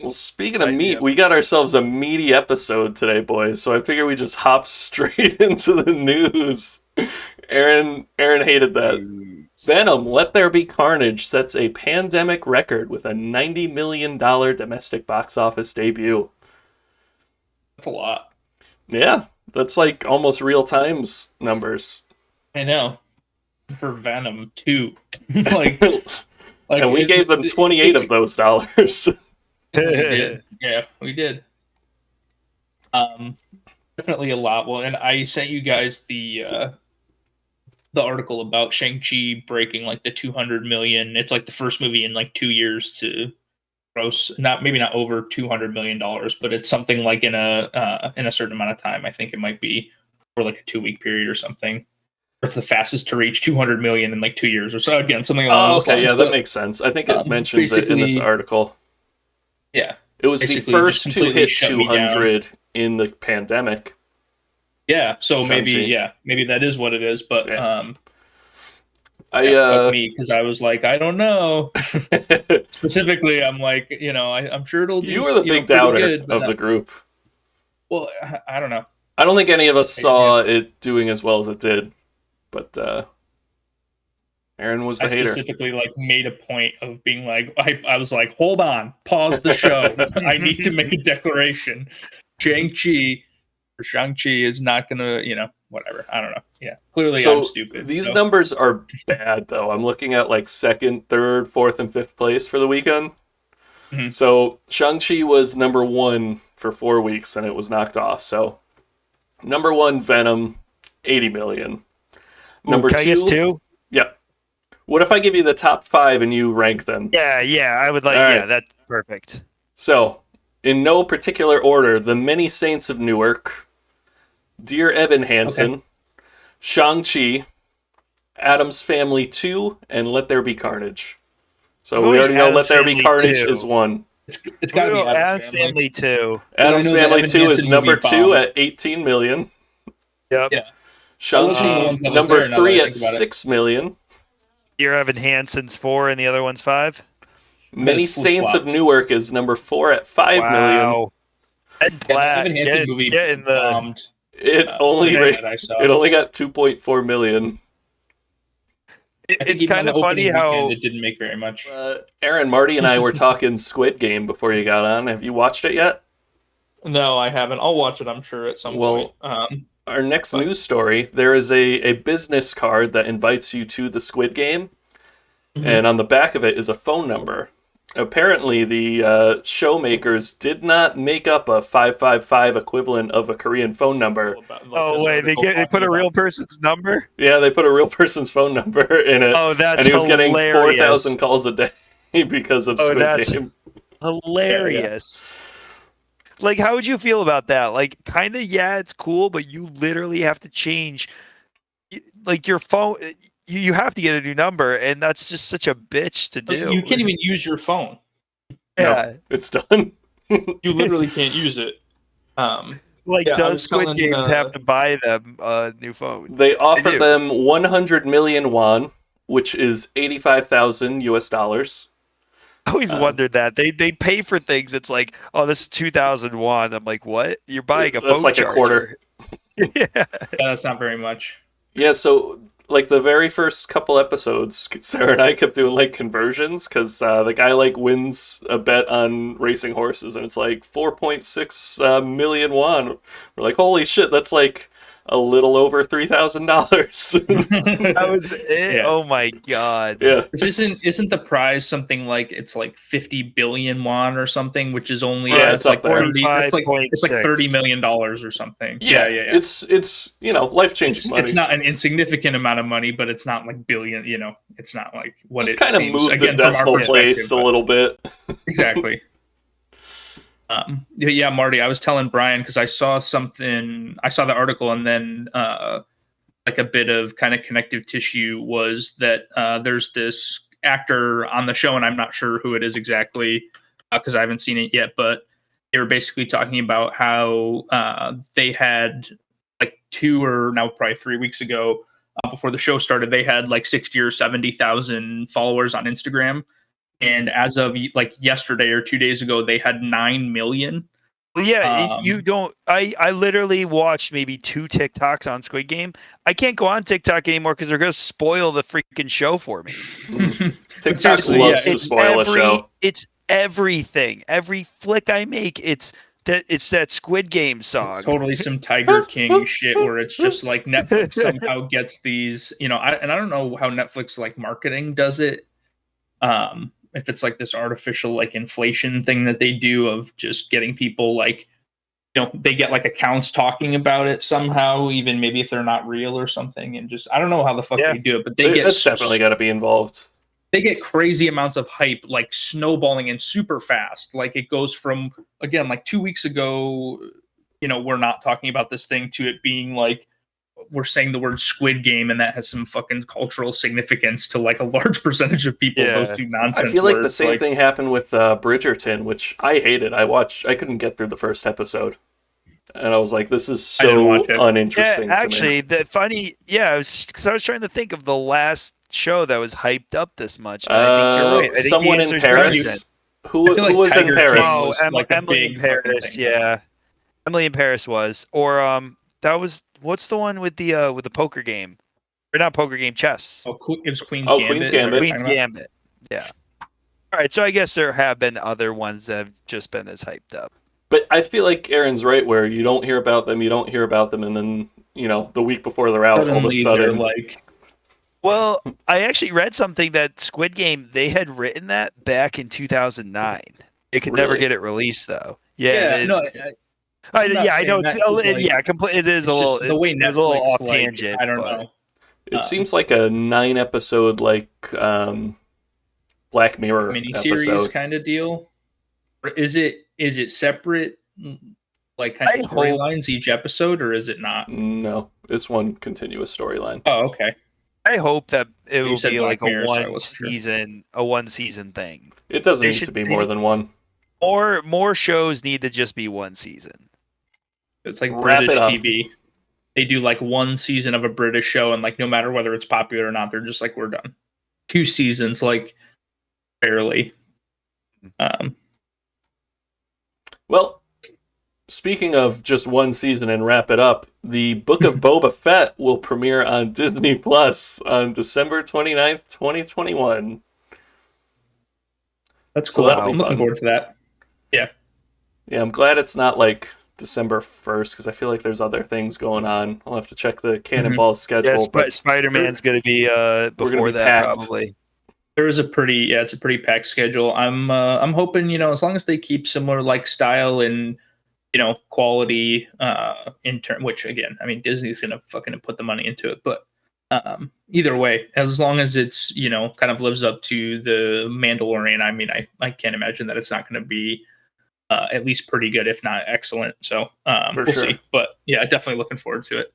Well, speaking of meat, we got ourselves a meaty episode today, boys. So I figure we just hop straight into the news. Aaron hated that. Venom, Let There Be Carnage sets a pandemic record with a $90 million domestic box office debut. That's a lot. Yeah, that's like almost real times numbers. I know. For Venom too. like and we gave them 28 of those dollars. We did. Yeah, we did. Definitely a lot. Well, and I sent you guys the article about Shang-Chi breaking like the 200 million. It's like the first movie in like 2 years to gross, maybe not over $200 million, but it's something like in a certain amount of time. I think it might be for like a 2-week period or something. It's the fastest to reach 200 million in like 2 years or so. Again, something along those lines. Yeah, that makes sense. I think it mentions it in this article. Yeah. It was the first to hit 200 in the pandemic. Yeah, so maybe that is what it is, but fuck me, because I was like, I don't know. Specifically, I'm like, I'm sure it'll do. You were the big doubter of the group. Well, I don't know. I don't think any of us saw it doing as well as it did, but Aaron was the hater. I specifically made a point of being like, I was like, hold on, pause the show. I need to make a declaration. Shang-Chi is not gonna, whatever. I don't know. Yeah, clearly I'm stupid. These numbers are bad, though. I'm looking at like 2nd, 3rd, 4th, and 5th place for the weekend. Mm-hmm. So Shang-Chi was number 1 for 4 weeks, and it was knocked off. So number 1, Venom, 80 million. Number 2, I guess 2? Yep. What if I give you the top 5 and you rank them? Yeah, I would like. Right. Yeah, that's perfect. So, in no particular order, The Many Saints of Newark, Dear Evan Hansen, Shang-Chi, Addams Family 2, and Let There Be Carnage. So we already know Let There Be Carnage is 1. It's got to be Addams Family 2. Addams Family 2 is number 2 at 18 million. Yep. Yeah. Shang-Chi number 3 at 6 million. Dear Evan Hansen's 4 and the other one's 5. Many Saints of Newark is number 4 at 5 million. And Platt, Evan Hansen movie bombed. It only got 2.4 million. It's kind of funny how it didn't make very much. Aaron, Marty, and I were talking Squid Game before you got on. Have you watched it yet? No, I haven't. I'll watch it, I'm sure, at some point. Our next news story, there is a business card that invites you to the Squid Game, and on the back of it is a phone number. Apparently, the show makers did not make up a 555 equivalent of a Korean phone number. Oh, wait, they put a real person's number? Yeah, they put a real person's phone number in it. Oh, that's hilarious. And he was getting 4,000 calls a day because of Squid Game. Hilarious. Like, how would you feel about that? Like, kind of, it's cool, but you literally have to change, like, your phone. You have to get a new number, and that's just such a bitch to do. You can't even use your phone. Yeah. No, it's done. You literally can't use it. Does Squid Games have to buy them a new phone? They offer them 100 million won, which is 85,000 US dollars. I always wondered that. They pay for things. It's like, oh, this is 2,000 won. I'm like, what? You're buying a phone That's like charger. a quarter. Yeah, that's not very much. Yeah, so like the very first couple episodes, Sarah and I kept doing like conversions because the guy like wins a bet on racing horses and it's like 4.6 million won. We're like, holy shit, that's like a little over $3,000. That was it. Yeah. Oh my god. Yeah. Isn't the prize something like it's like 50 billion won or something, which is only it's like 30, it's like $30 million or something. Yeah. It's life changing money. It's not an insignificant amount of money, but it's not like billion. It's not like what just it kind of moved again the decimal place a little bit. Exactly. Yeah, Marty, I was telling Brian because I saw the article and then like a bit of kind of connective tissue was that there's this actor on the show and I'm not sure who it is exactly because I haven't seen it yet, but they were basically talking about how they had like 2 or now probably 3 weeks ago before the show started, they had like 60 or 70,000 followers on Instagram. and as of like yesterday or 2 days ago, they had 9 million. Well, yeah, you don't. I literally watched maybe 2 TikToks on Squid Game. I can't go on TikTok anymore because they're gonna spoil the freaking show for me. TikTok loves to spoil a show. It's everything. Every flick I make, it's that Squid Game song. Totally some Tiger King shit where it's just like Netflix somehow gets these, you know, I don't know how Netflix like marketing does it. If it's like this artificial like inflation thing that they do of just getting people like, you know, they get like accounts talking about it somehow, even maybe if they're not real or something, and just I don't know how the fuck they do it, but that's definitely got to be involved. They get crazy amounts of hype, like snowballing and super fast. Like it goes from, again, like 2 weeks ago, you know, we're not talking about this thing, to it being like, we're saying the word Squid Game and that has some fucking cultural significance to like a large percentage of people. Those two nonsense. I feel like the same thing happened with Bridgerton, which I hated. I couldn't get through the first episode. And I was like, this is so uninteresting. Yeah, actually, I was trying to think of the last show that was hyped up this much. And I think you're right. I think someone in Paris. Who was in Paris? Oh, Emily in Paris. Yeah, Emily in Paris was. Or that was, what's the one with the poker game? Or not poker game, chess. Oh, it was Queen's Gambit. Queen's Gambit. Queen's Gambit. Yeah. All right, so I guess there have been other ones that have just been as hyped up. But I feel like Aaron's right, where you don't hear about them, and then, you know, the week before they're out, all of a sudden, like. Well, I actually read something that Squid Game, they had written that back in 2009. They could never get it released, though. I know it's it is a little the way Netflix, a little off like, tangent. I don't know. It seems like a 9-episode like Black Mirror miniseries kind of deal. Or is it separate, like kind of storylines each episode, or is it not? No, it's one continuous storyline. Oh, okay. I hope that it will be like a one season thing. It doesn't need to be more than one. Or more shows need to just be one season. It's like British TV. They do like one season of a British show, and like no matter whether it's popular or not, they're just like, we're done. 2 seasons, like barely. Well, speaking of just one season and wrap it up, the Book of Boba Fett will premiere on Disney Plus on December 29th, 2021. That's cool. I'm looking forward to that. Yeah. Yeah, I'm glad it's not like December 1st, because I feel like there's other things going on. I'll have to check the CanonBallsPodcast schedule. Yeah, Spider-Man's going to be before that, probably. There is it's a pretty packed schedule. I'm hoping, you know, as long as they keep similar like style and, you know, quality in turn, which again, I mean, Disney's gonna fucking put the money into it, but either way, as long as it's, you know, kind of lives up to the Mandalorian, I mean, I can't imagine that it's not going to be at least pretty good, if not excellent. So we'll see. But yeah, definitely looking forward to it.